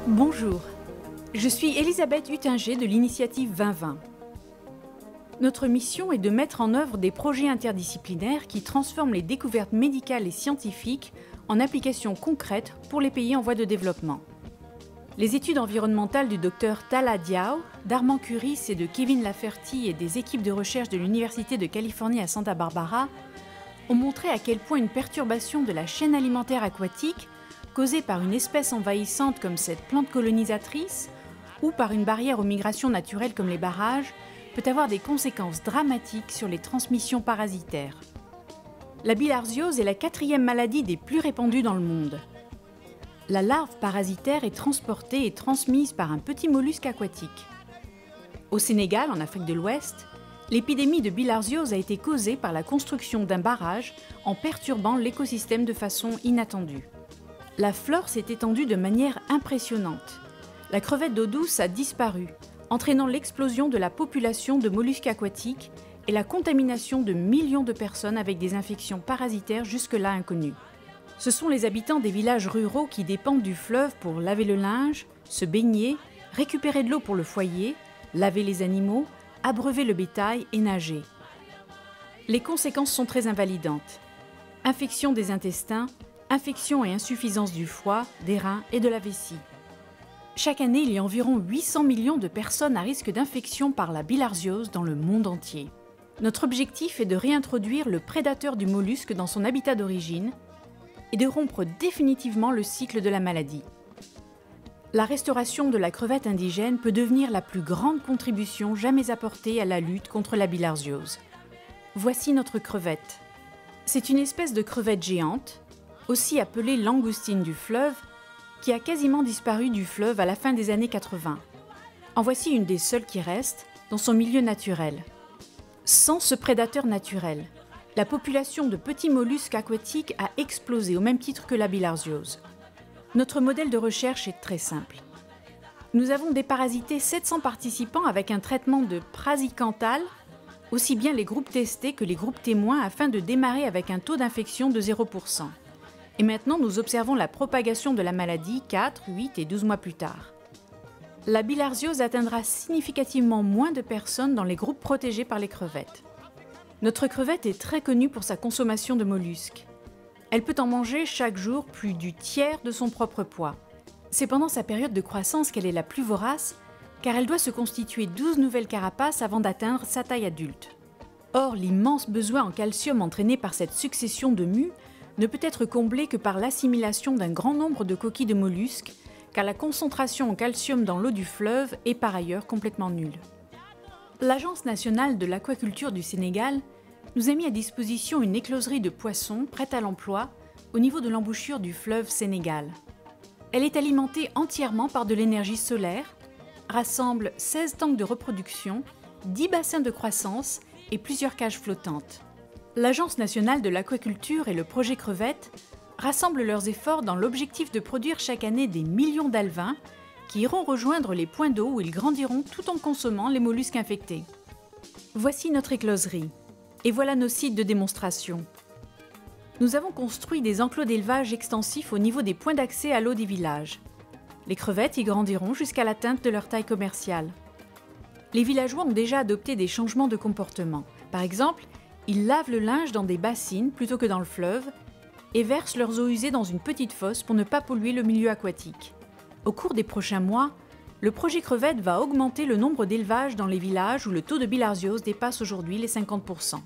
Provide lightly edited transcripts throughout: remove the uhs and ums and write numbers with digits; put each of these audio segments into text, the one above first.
Bonjour, je suis Elisabeth Huttinger de l'initiative 2020. Notre mission est de mettre en œuvre des projets interdisciplinaires qui transforment les découvertes médicales et scientifiques en applications concrètes pour les pays en voie de développement. Les études environnementales du Dr Tala Diao, d'Armand Curis et de Kevin Lafferty et des équipes de recherche de l'Université de Californie à Santa Barbara ont montré à quel point une perturbation de la chaîne alimentaire aquatique causée par une espèce envahissante comme cette plante colonisatrice ou par une barrière aux migrations naturelles comme les barrages peut avoir des conséquences dramatiques sur les transmissions parasitaires. La bilharziose est la 4e maladie des plus répandues dans le monde. La larve parasitaire est transportée et transmise par un petit mollusque aquatique. Au Sénégal, en Afrique de l'Ouest, l'épidémie de bilharziose a été causée par la construction d'un barrage en perturbant l'écosystème de façon inattendue. La flore s'est étendue de manière impressionnante. La crevette d'eau douce a disparu, entraînant l'explosion de la population de mollusques aquatiques et la contamination de millions de personnes avec des infections parasitaires jusque-là inconnues. Ce sont les habitants des villages ruraux qui dépendent du fleuve pour laver le linge, se baigner, récupérer de l'eau pour le foyer, laver les animaux, abreuver le bétail et nager. Les conséquences sont très invalidantes. Infection des intestins, infection et insuffisance du foie, des reins et de la vessie. Chaque année, il y a environ 800 millions de personnes à risque d'infection par la bilharziose dans le monde entier. Notre objectif est de réintroduire le prédateur du mollusque dans son habitat d'origine et de rompre définitivement le cycle de la maladie. La restauration de la crevette indigène peut devenir la plus grande contribution jamais apportée à la lutte contre la bilharziose. Voici notre crevette. C'est une espèce de crevette géante, aussi appelée langoustine du fleuve, qui a quasiment disparu du fleuve à la fin des années 80. En voici une des seules qui reste dans son milieu naturel. Sans ce prédateur naturel, la population de petits mollusques aquatiques a explosé au même titre que la bilharziose. Notre modèle de recherche est très simple. Nous avons déparasité 700 participants avec un traitement de praziquantal, aussi bien les groupes testés que les groupes témoins afin de démarrer avec un taux d'infection de 0%. Et maintenant, nous observons la propagation de la maladie 4, 8 et 12 mois plus tard. La bilharziose atteindra significativement moins de personnes dans les groupes protégés par les crevettes. Notre crevette est très connue pour sa consommation de mollusques. Elle peut en manger chaque jour plus du tiers de son propre poids. C'est pendant sa période de croissance qu'elle est la plus vorace, car elle doit se constituer 12 nouvelles carapaces avant d'atteindre sa taille adulte. Or, l'immense besoin en calcium entraîné par cette succession de mues ne peut être comblé que par l'assimilation d'un grand nombre de coquilles de mollusques, car la concentration en calcium dans l'eau du fleuve est par ailleurs complètement nulle. L'Agence nationale de l'aquaculture du Sénégal nous a mis à disposition une écloserie de poissons prête à l'emploi au niveau de l'embouchure du fleuve Sénégal. Elle est alimentée entièrement par de l'énergie solaire, rassemble 16 tanks de reproduction, 10 bassins de croissance et plusieurs cages flottantes. L'Agence nationale de l'aquaculture et le projet Crevette rassemblent leurs efforts dans l'objectif de produire chaque année des millions d'alevins qui iront rejoindre les points d'eau où ils grandiront tout en consommant les mollusques infectés. Voici notre écloserie, et voilà nos sites de démonstration. Nous avons construit des enclos d'élevage extensifs au niveau des points d'accès à l'eau des villages. Les crevettes y grandiront jusqu'à l'atteinte de leur taille commerciale. Les villageois ont déjà adopté des changements de comportement. Par exemple, ils lavent le linge dans des bassines plutôt que dans le fleuve et versent leurs eaux usées dans une petite fosse pour ne pas polluer le milieu aquatique. Au cours des prochains mois, le projet Crevette va augmenter le nombre d'élevages dans les villages où le taux de bilharziose dépasse aujourd'hui les 50%.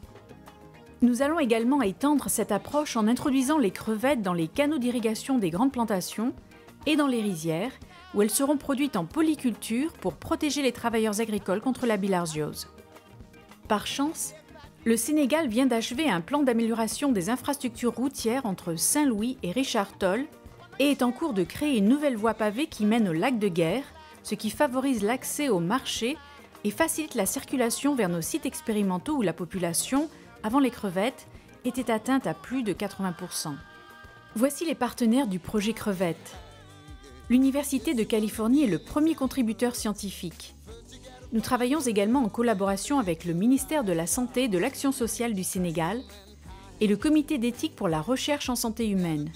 Nous allons également étendre cette approche en introduisant les crevettes dans les canaux d'irrigation des grandes plantations et dans les rizières, où elles seront produites en polyculture pour protéger les travailleurs agricoles contre la bilharziose. Par chance, le Sénégal vient d'achever un plan d'amélioration des infrastructures routières entre Saint-Louis et Richard Toll et est en cours de créer une nouvelle voie pavée qui mène au lac de Guerre, ce qui favorise l'accès au marché et facilite la circulation vers nos sites expérimentaux où la population, avant les crevettes, était atteinte à plus de 80%. Voici les partenaires du projet Crevette. L'Université de Californie est le premier contributeur scientifique. Nous travaillons également en collaboration avec le ministère de la Santé et de l'Action sociale du Sénégal et le Comité d'éthique pour la recherche en santé humaine.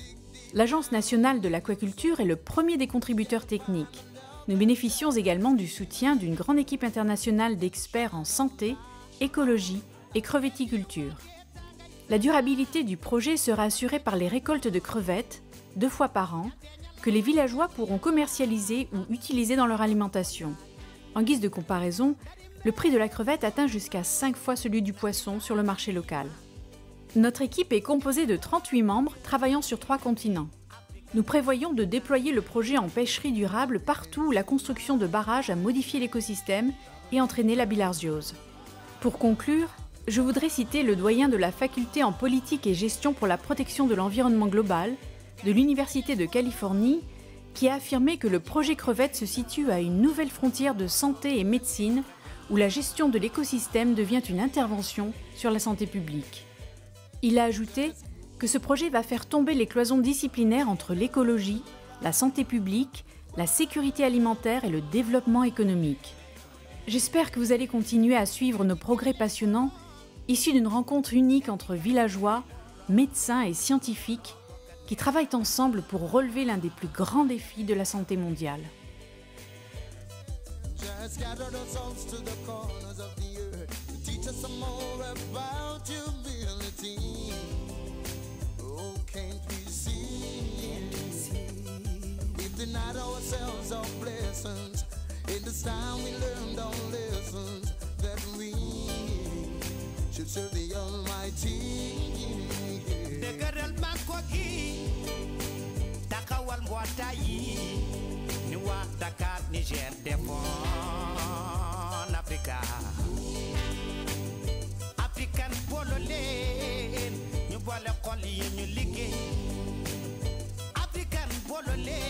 L'Agence nationale de l'aquaculture est le premier des contributeurs techniques. Nous bénéficions également du soutien d'une grande équipe internationale d'experts en santé, écologie et crevetticulture. La durabilité du projet sera assurée par les récoltes de crevettes, 2 fois par an, que les villageois pourront commercialiser ou utiliser dans leur alimentation. En guise de comparaison, le prix de la crevette atteint jusqu'à 5 fois celui du poisson sur le marché local. Notre équipe est composée de 38 membres travaillant sur 3 continents. Nous prévoyons de déployer le projet en pêcherie durable partout où la construction de barrages a modifié l'écosystème et entraîné la bilharziose. Pour conclure, je voudrais citer le doyen de la faculté en politique et gestion pour la protection de l'environnement global de l'Université de Californie qui a affirmé que le projet crevette se situe à une nouvelle frontière de santé et médecine où la gestion de l'écosystème devient une intervention sur la santé publique. Il a ajouté que ce projet va faire tomber les cloisons disciplinaires entre l'écologie, la santé publique, la sécurité alimentaire et le développement économique. J'espère que vous allez continuer à suivre nos progrès passionnants, issus d'une rencontre unique entre villageois, médecins et scientifiques qui travaillent ensemble pour relever l'un des plus grands défis de la santé mondiale. Denied ourselves our blessings. In this time we learned our lessons that we should serve the Almighty. Degaral makogi takawal mwatayi ni wa Dakar Niger devon Africa. African bolole ñu bolé xol yi ñu liggéey. African bolole